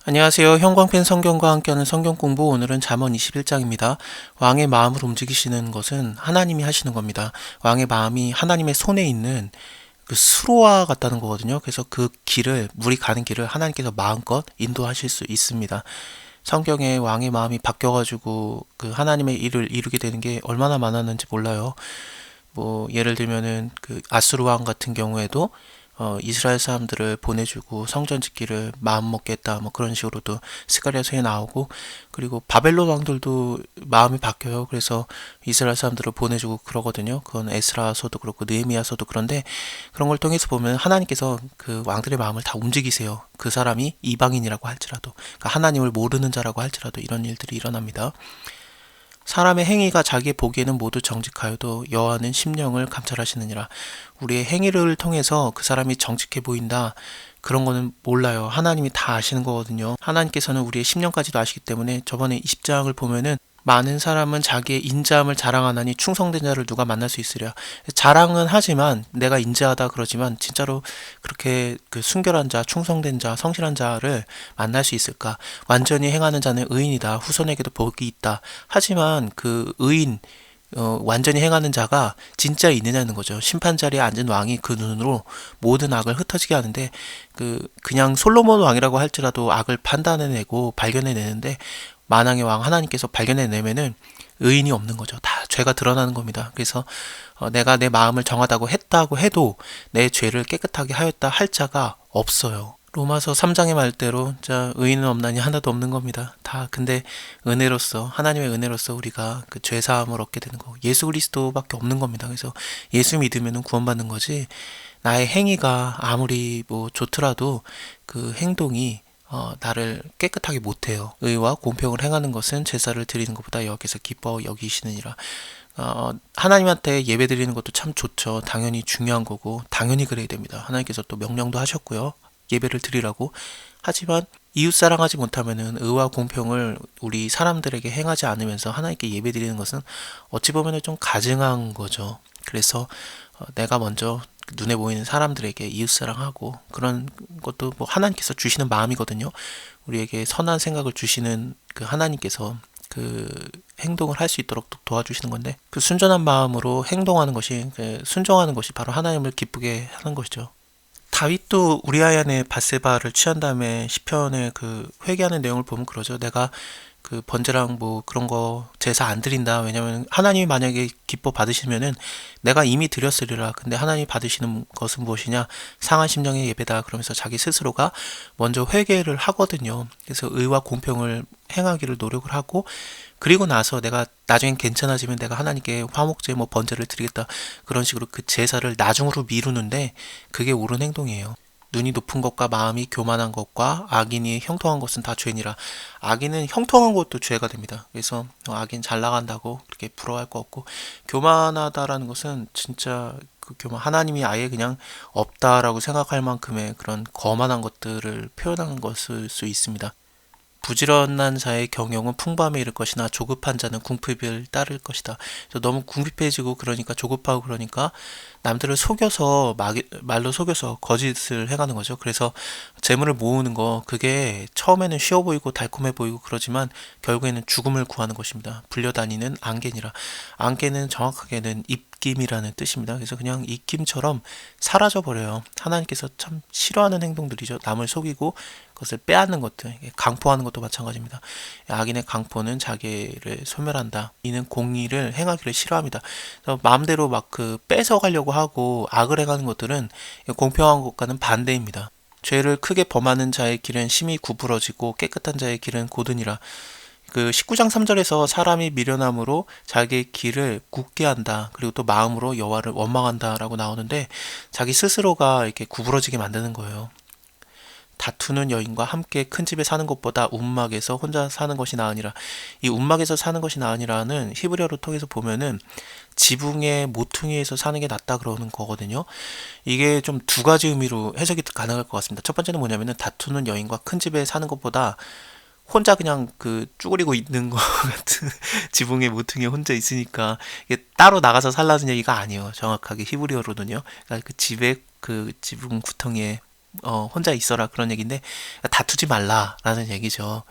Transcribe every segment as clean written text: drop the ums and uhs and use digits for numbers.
안녕하세요. 형광펜 성경과 함께하는 성경 공부, 오늘은 잠언 21장입니다. 왕의 마음을 움직이시는 것은 하나님이 하시는 겁니다. 왕의 마음이 하나님의 손에 있는 그 수로와 같다는 거거든요. 그래서 그 길을, 물이 가는 길을 하나님께서 마음껏 인도하실 수 있습니다. 성경에 왕의 마음이 바뀌어가지고 그 하나님의 일을 이루게 되는 게 얼마나 많았는지 몰라요. 뭐 예를 들면은 그 아수르 왕 같은 경우에도 이스라엘 사람들을 보내주고 성전 짓기를 마음 먹겠다 뭐 그런 식으로도 스가랴서에 나오고, 그리고 바벨론 왕들도 마음이 바뀌어요. 그래서 이스라엘 사람들을 보내주고 그러거든요. 그건 에스라서도 그렇고 느헤미야서도 그런데, 그런 걸 통해서 보면 하나님께서 그 왕들의 마음을 다 움직이세요. 그 사람이 이방인이라고 할지라도, 그러니까 하나님을 모르는 자라고 할지라도 이런 일들이 일어납니다. 사람의 행위가 자기 보기에는 모두 정직하여도 여호와는 심령을 감찰하시느니라. 우리의 행위를 통해서 그 사람이 정직해 보인다, 그런 거는 몰라요. 하나님이 다 아시는 거거든요. 하나님께서는 우리의 심령까지도 아시기 때문에, 저번에 20장을 보면은 많은 사람은 자기의 인자함을 자랑하나니 충성된 자를 누가 만날 수 있으랴. 자랑은 하지만, 내가 인자하다 그러지만 진짜로 그렇게 그 순결한 자, 충성된 자, 성실한 자를 만날 수 있을까? 완전히 행하는 자는 의인이다. 후손에게도 복이 있다. 하지만 그 의인, 완전히 행하는 자가 진짜 있느냐는 거죠. 심판 자리에 앉은 왕이 그 눈으로 모든 악을 흩어지게 하는데, 그냥 솔로몬 왕이라고 할지라도 악을 판단해내고 발견해내는데, 만왕의 왕 하나님께서 발견해내면은 의인이 없는 거죠. 다 죄가 드러나는 겁니다. 그래서 내가 내 마음을 정하다고 했다고 해도 내 죄를 깨끗하게 하였다 할 자가 없어요. 로마서 3장의 말대로 자 의인은 없나니 하나도 없는 겁니다. 다 근데 은혜로서, 하나님의 은혜로서 우리가 그 죄 사함을 얻게 되는 거, 예수 그리스도밖에 없는 겁니다. 그래서 예수 믿으면 구원받는 거지, 나의 행위가 아무리 뭐 좋더라도 그 행동이 나를 깨끗하게 못해요. 의와 공평을 행하는 것은 제사를 드리는 것보다 여호와께서 기뻐 여기시느니라. 하나님한테 예배 드리는 것도 참 좋죠. 당연히 중요한 거고 당연히 그래야 됩니다. 하나님께서 또 명령도 하셨고요. 예배를 드리라고. 하지만 이웃 사랑하지 못하면은, 의와 공평을 우리 사람들에게 행하지 않으면서 하나님께 예배 드리는 것은 어찌 보면은 좀 가증한 거죠. 그래서 내가 먼저 눈에 보이는 사람들에게 이웃사랑하고, 그런 것도 뭐 하나님께서 주시는 마음이거든요. 우리에게 선한 생각을 주시는 그 하나님께서 그 행동을 할 수 있도록 도와주시는 건데, 그 순전한 마음으로 행동하는 것이, 그 순종하는 것이 바로 하나님을 기쁘게 하는 것이죠. 다윗도 우리아의 밧세바를 취한 다음에 시편에 그 회개하는 내용을 보면 그러죠. 내가 그 번제랑 뭐 그런 거 제사 안 드린다. 왜냐면 하나님이 만약에 기뻐 받으시면은 내가 이미 드렸으리라. 근데 하나님이 받으시는 것은 무엇이냐? 상한 심령의 예배다. 그러면서 자기 스스로가 먼저 회개를 하거든요. 그래서 의와 공평을 행하기를 노력을 하고, 그리고 나서 내가 나중엔 괜찮아지면 내가 하나님께 화목제 뭐 번제를 드리겠다, 그런 식으로 그 제사를 나중으로 미루는데, 그게 옳은 행동이에요. 눈이 높은 것과 마음이 교만한 것과 악인이 형통한 것은 다 죄니라. 악인은 형통한 것도 죄가 됩니다. 그래서 악인 잘 나간다고 그렇게 부러워할 거 없고, 교만하다라는 것은 진짜 그 교만, 하나님이 아예 그냥 없다라고 생각할 만큼의 그런 거만한 것들을 표현한 것일 수 있습니다. 부지런한 자의 경영은 풍부함에 이를 것이나 조급한 자는 궁핍을 따를 것이다. 그래서 너무 궁핍해지고 그러니까, 조급하고 그러니까 남들을 속여서, 말로 속여서 거짓을 해가는 거죠. 그래서 재물을 모으는 거, 그게 처음에는 쉬워 보이고 달콤해 보이고 그러지만 결국에는 죽음을 구하는 것입니다. 불려다니는 안개니라. 안개는 정확하게는 입김이라는 뜻입니다. 그래서 그냥 입김처럼 사라져 버려요. 하나님께서 참 싫어하는 행동들이죠. 남을 속이고 그것을 빼앗는 것들, 강포하는 것도 마찬가지입니다. 악인의 강포는 자기를 소멸한다. 이는 공의를 행하기를 싫어합니다. 그래서 마음대로 막 그 뺏어가려고 하고 악을 행하는 것들은 공평한 것과는 반대입니다. 죄를 크게 범하는 자의 길은 심히 구부러지고 깨끗한 자의 길은 고드니라. 그 19장 3절에서 사람이 미련함으로 자기의 길을 굳게 한다, 그리고 또 마음으로 여호와를 원망한다라고 나오는데, 자기 스스로가 이렇게 구부러지게 만드는 거예요. 다투는 여인과 함께 큰 집에 사는 것보다 움막에서 혼자 사는 것이 나으니라. 이 움막에서 사는 것이 나으니라는 히브리어로 통해서 보면은 지붕의 모퉁이에서 사는 게 낫다 그러는 거거든요. 이게 좀 두 가지 의미로 해석이 가능할 것 같습니다. 첫 번째는 뭐냐면은, 다투는 여인과 큰 집에 사는 것보다 혼자 그냥 그 쭈그리고 있는 것 같은 지붕의 모퉁이에 혼자 있으니까 이게 따로 나가서 살라는 얘기가 아니에요. 정확하게 히브리어로는요. 그러니까 그 집에 그 지붕 구덩이에 혼자 있어라 그런 얘기인데 다투지 말라라는 얘기죠.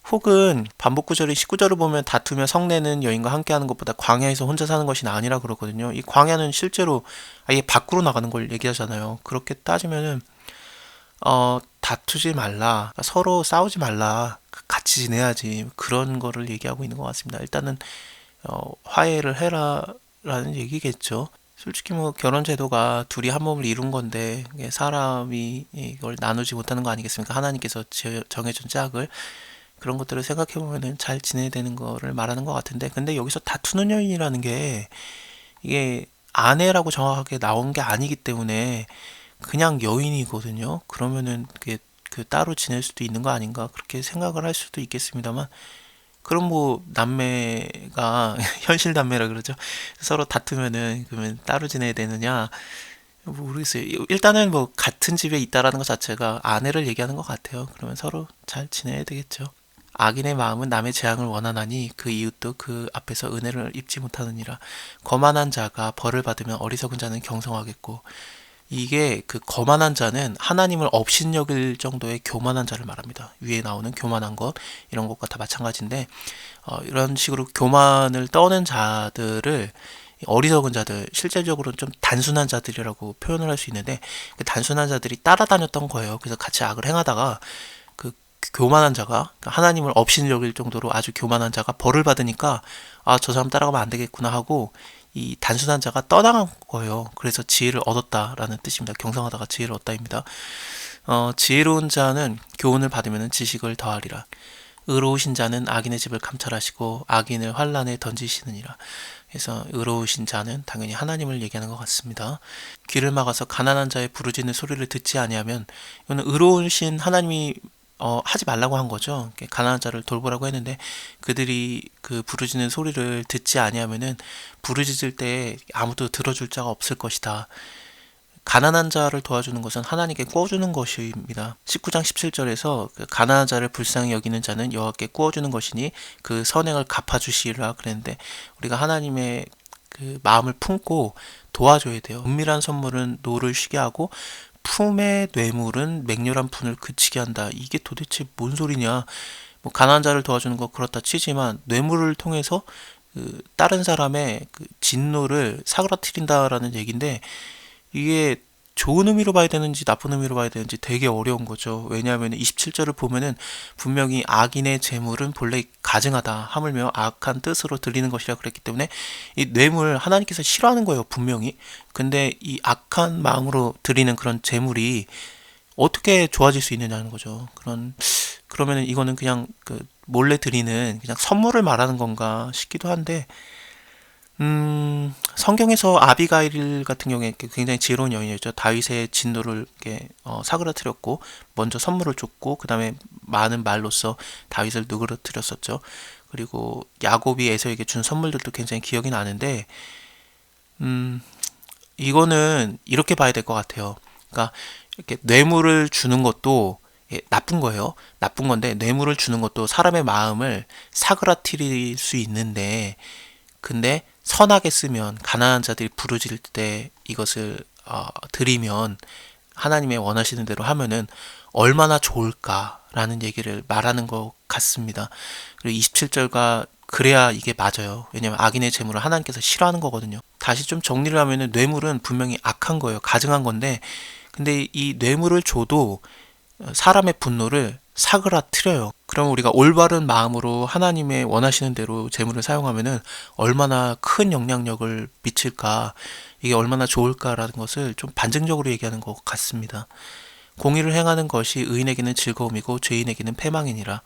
혹은 반복 구절이 19절을 보면 다투며 성내는 여인과 함께하는 것보다 광야에서 혼자 사는 것이 나으니라 그러거든요. 이 광야는 실제로 아예 밖으로 나가는 걸 얘기하잖아요. 그렇게 따지면은 다투지 말라, 서로 싸우지 말라, 같이 지내야지 그런 거를 얘기하고 있는 것 같습니다. 일단은 화해를 해라라는 얘기겠죠. 솔직히 뭐 결혼 제도가 둘이 한 몸을 이룬 건데 이게 사람이 이걸 나누지 못하는 거 아니겠습니까? 하나님께서 정해준 짝을 그런 것들을 생각해 보면은 잘 지내야 되는 거를 말하는 것 같은데 근데 여기서 다투는 여인이라는 게 이게 아내라고 정확하게 나온 게 아니기 때문에 그냥 여인이거든요. 그러면은 그게 그 따로 지낼 수도 있는 거 아닌가 그렇게 생각을 할 수도 있겠습니다만 그럼 뭐 남매가 현실 남매라 그러죠. 서로 다투면은 그러면 따로 지내야 되느냐? 모르겠어요. 일단은 뭐 같은 집에 있다라는 것 자체가 아내를 얘기하는 것 같아요. 그러면 서로 잘 지내야 되겠죠. 악인의 마음은 남의 재앙을 원하나니 그 이웃도 그 앞에서 은혜를 입지 못하느니라. 거만한 자가 벌을 받으면 어리석은 자는 경성하겠고 이게 그 거만한 자는 하나님을 업신여길 정도의 교만한 자를 말합니다. 위에 나오는 교만한 것 이런 것과 다 마찬가지인데 이런 식으로 교만을 떠는 자들을 어리석은 자들 실제적으로는 좀 단순한 자들이라고 표현을 할 수 있는데 그 단순한 자들이 따라다녔던 거예요. 그래서 같이 악을 행하다가 그 교만한 자가 하나님을 업신여길 정도로 아주 교만한 자가 벌을 받으니까 아, 저 사람 따라가면 안 되겠구나 하고 이 단순한 자가 떠나간 거예요. 그래서 지혜를 얻었다라는 뜻입니다. 경성하다가 지혜를 얻다입니다. 지혜로운 자는 교훈을 받으면 지식을 더하리라. 의로우신 자는 악인의 집을 감찰하시고 악인을 환란에 던지시느니라. 그래서 의로우신 자는 당연히 하나님을 얘기하는 것 같습니다. 귀를 막아서 가난한 자의 부르짖는 소리를 듣지 아니하면 이거는 의로우신 하나님이 하지 말라고 한 거죠. 가난한 자를 돌보라고 했는데 그들이 그 부르짖는 소리를 듣지 아니하면은 부르짖을 때 아무도 들어줄 자가 없을 것이다. 가난한 자를 도와주는 것은 하나님께 구워주는 것입니다. 19장 17절에서 가난한 자를 불쌍히 여기는 자는 여호와께 구워주는 것이니 그 선행을 갚아주시리라 그랬는데 우리가 하나님의 그 마음을 품고 도와줘야 돼요. 은밀한 선물은 노를 쉬게 하고 품의 뇌물은 맹렬한 분을 그치게 한다. 이게 도대체 뭔 소리냐? 뭐 가난한 자를 도와주는 거 그렇다 치지만 뇌물을 통해서 그 다른 사람의 그 진노를 사그라뜨린다라는 얘기인데 이게 좋은 의미로 봐야 되는지 나쁜 의미로 봐야 되는지 되게 어려운 거죠. 왜냐하면 27절을 보면은 분명히 악인의 재물은 본래 가증하다. 하물며 악한 뜻으로 들리는 것이라 그랬기 때문에 이 뇌물 하나님께서 싫어하는 거예요. 분명히. 근데 이 악한 마음으로 드리는 그런 재물이 어떻게 좋아질 수 있느냐는 거죠. 그러면은 이거는 그냥 그 몰래 드리는 그냥 선물을 말하는 건가 싶기도 한데 성경에서 아비가일 같은 경우에 굉장히 지혜로운 여인이었죠. 다윗의 진노를 이렇게 사그라뜨렸고 먼저 선물을 줬고 그 다음에 많은 말로써 다윗을 누그러뜨렸었죠. 그리고 야곱이 에서에게 준 선물들도 굉장히 기억이 나는데 이거는 이렇게 봐야 될 것 같아요. 그러니까 이렇게 뇌물을 주는 것도 나쁜 거예요. 나쁜 건데 뇌물을 주는 것도 사람의 마음을 사그라뜨릴 수 있는데 근데 선하게 쓰면 가난한 자들이 부르짖을 때 이것을 드리면 하나님의 원하시는 대로 하면은 얼마나 좋을까라는 얘기를 말하는 것 같습니다. 그리고 27절과 그래야 이게 맞아요. 왜냐하면 악인의 재물을 하나님께서 싫어하는 거거든요. 다시 좀 정리를 하면은 뇌물은 분명히 악한 거예요. 가증한 건데 근데 이 뇌물을 줘도 사람의 분노를 사그라뜨려요. 그럼 우리가 올바른 마음으로 하나님의 원하시는 대로 재물을 사용하면은 얼마나 큰 영향력을 미칠까, 이게 얼마나 좋을까라는 것을 좀 반증적으로 얘기하는 것 같습니다. 공의를 행하는 것이 의인에게는 즐거움이고 죄인에게는 패망이니라.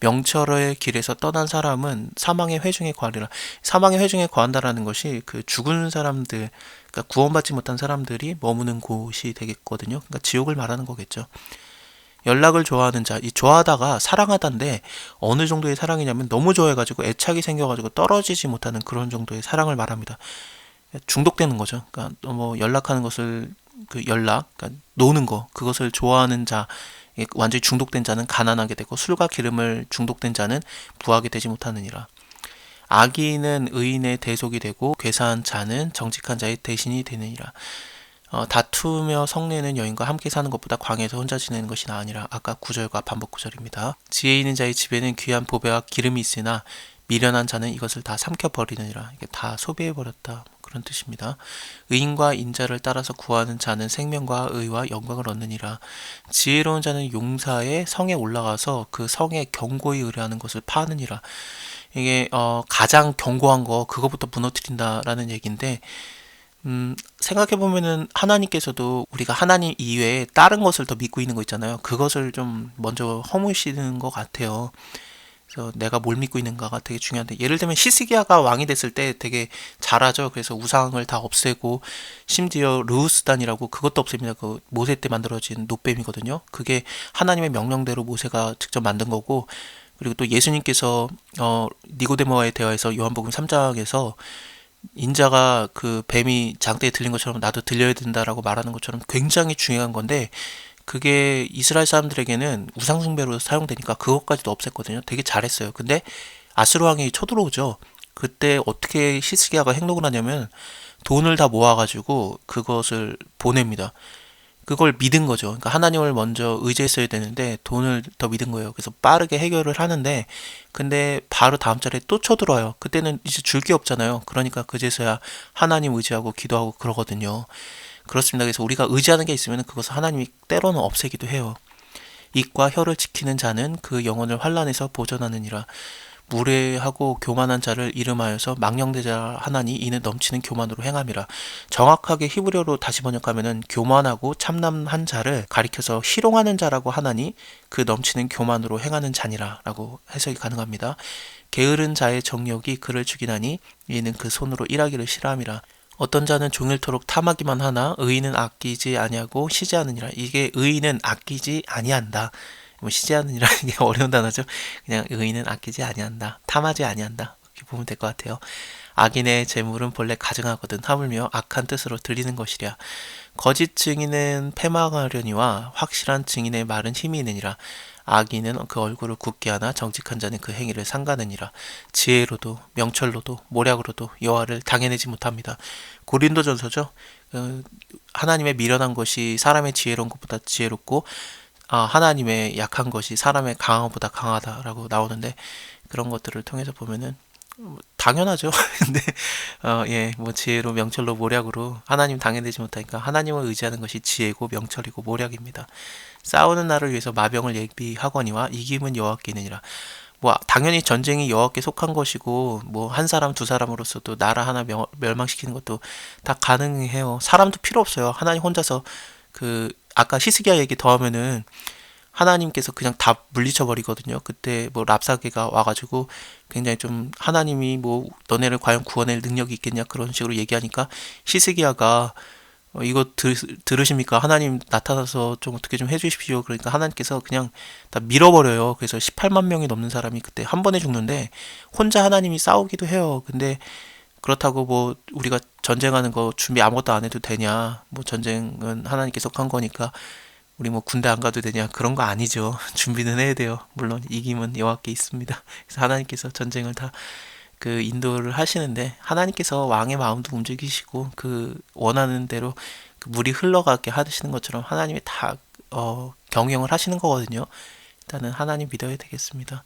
명철의 길에서 떠난 사람은 사망의 회중에 거하리라. 사망의 회중에 거한다라는 것이 그 죽은 사람들, 그러니까 구원받지 못한 사람들이 머무는 곳이 되겠거든요. 그러니까 지옥을 말하는 거겠죠. 연락을 좋아하는 자, 이 좋아하다가 사랑하다인데 어느 정도의 사랑이냐면 너무 좋아해가지고 애착이 생겨가지고 떨어지지 못하는 그런 정도의 사랑을 말합니다. 중독되는 거죠. 그러니까 뭐 연락하는 것을 그러니까 노는 거, 그것을 좋아하는 자, 완전히 중독된 자는 가난하게 되고 술과 기름을 중독된 자는 부하게 되지 못하느니라. 악인은 의인의 대속이 되고 괴사한 자는 정직한 자의 대신이 되느니라. 다투며 성내는 여인과 함께 사는 것보다 광야에서 혼자 지내는 것이 나으니라. 아까 구절과 반복 구절입니다. 지혜 있는 자의 집에는 귀한 보배와 기름이 있으나 미련한 자는 이것을 다 삼켜버리느니라. 이게 다 소비해버렸다. 그런 뜻입니다. 의인과 인자를 따라서 구하는 자는 생명과 의와 영광을 얻느니라. 지혜로운 자는 용사의 성에 올라가서 그 성에 견고히 의뢰하는 것을 파느니라. 이게 가장 견고한 거 그거부터 무너뜨린다라는 얘기인데 생각해보면은 하나님께서도 우리가 하나님 이외에 다른 것을 더 믿고 있는 거 있잖아요. 그것을 좀 먼저 허무시는 것 같아요. 그래서 내가 뭘 믿고 있는가가 되게 중요한데, 예를 들면 히스기야가 왕이 됐을 때 되게 잘하죠. 그래서 우상을 다 없애고 심지어 르우스단이라고 그것도 없앱니다. 그 모세 때 만들어진 노뱀이거든요. 그게 하나님의 명령대로 모세가 직접 만든 거고, 그리고 또 예수님께서 니고데모와의 대화에서 요한복음 3장에서 인자가 그 뱀이 장대에 들린 것처럼 나도 들려야 된다라고 말하는 것처럼 굉장히 중요한 건데, 그게 이스라엘 사람들에게는 우상숭배로 사용되니까 그것까지도 없앴거든요. 되게 잘했어요. 근데 아수르 왕이 쳐들어오죠. 그때 어떻게 히스기야가 행동을 하냐면 돈을 다 모아가지고 그것을 보냅니다. 그걸 믿은 거죠. 그러니까 하나님을 먼저 의지했어야 되는데 돈을 더 믿은 거예요. 그래서 빠르게 해결을 하는데, 근데 바로 다음 달에 또 쳐들어와요. 그때는 이제 줄 게 없잖아요. 그러니까 그제서야 하나님 의지하고 기도하고 그러거든요. 그렇습니다. 그래서 우리가 의지하는 게 있으면 그것을 하나님이 때로는 없애기도 해요. 입과 혀를 지키는 자는 그 영혼을 환난에서 보전하느니라. 무례하고 교만한 자를 이름하여서 망령되자 하나니 이는 넘치는 교만으로 행함이라. 정확하게 히브리어로 다시 번역하면은 교만하고 참남한 자를 가리켜서 희롱하는 자라고 하나니 그 넘치는 교만으로 행하는 자니라 라고 해석이 가능합니다. 게으른 자의 정욕이 그를 죽이나니 이는 그 손으로 일하기를 싫어함이라. 어떤 자는 종일토록 탐하기만 하나 의인은 아끼지 아니하고 쉬지 않으니라. 이게 의인은 아끼지 아니한다. 뭐 쉬지 않으니라는 게 어려운 단어죠. 그냥 의인은 아끼지 아니한다. 탐하지 아니한다. 이렇게 보면 될 것 같아요. 악인의 재물은 본래 가증하거든 하물며 악한 뜻으로 들리는 것이랴. 거짓 증인은 패망하려니와 확실한 증인의 말은 힘이 있느니라. 악인은 그 얼굴을 굳게 하나 정직한 자는 그 행위를 삼가느니라. 지혜로도 명철로도 모략으로도 여호와를 당해내지 못합니다. 고린도전서죠. 하나님의 미련한 것이 사람의 지혜로운 것보다 지혜롭고 하나님의 약한 것이 사람의 강한 것보다 강하다라고 나오는데, 그런 것들을 통해서 보면은 당연하죠. 근데 뭐 지혜로 명철로 모략으로 하나님 당해내지 못하니까 하나님을 의지하는 것이 지혜고 명철이고 모략입니다. 싸우는 날을 위해서 마병을 예비하거니와 이김은 여호와께 있느니라. 뭐 당연히 전쟁이 여호와께 속한 것이고, 뭐 한 사람 두 사람으로서도 나라 하나 멸망시키는 것도 다 가능해요. 사람도 필요 없어요. 하나님 혼자서 아까 히스기야 얘기 더하면은 하나님께서 그냥 다 물리쳐 버리거든요. 그때 뭐 랍사게가 와가지고 굉장히 좀 하나님이 뭐 너네를 과연 구원할 능력이 있겠냐 그런 식으로 얘기하니까 히스기야가 이거 들으십니까? 하나님 나타나서 좀 어떻게 좀 해주십시오. 그러니까 하나님께서 그냥 다 밀어버려요. 그래서 18만 명이 넘는 사람이 그때 한 번에 죽는데 혼자 하나님이 싸우기도 해요. 근데 그렇다고 뭐 우리가 전쟁하는 거 준비 아무것도 안 해도 되냐? 뭐 전쟁은 하나님께 속한 거니까 우리 뭐 군대 안 가도 되냐? 그런 거 아니죠. 준비는 해야 돼요. 물론 이김은 여호와께 있습니다. 그래서 하나님께서 전쟁을 다 인도를 하시는데, 하나님께서 왕의 마음도 움직이시고 그 원하는 대로 그 물이 흘러가게 하시는 것처럼 하나님이 다 경영을 하시는 거거든요. 일단은 하나님 믿어야 되겠습니다.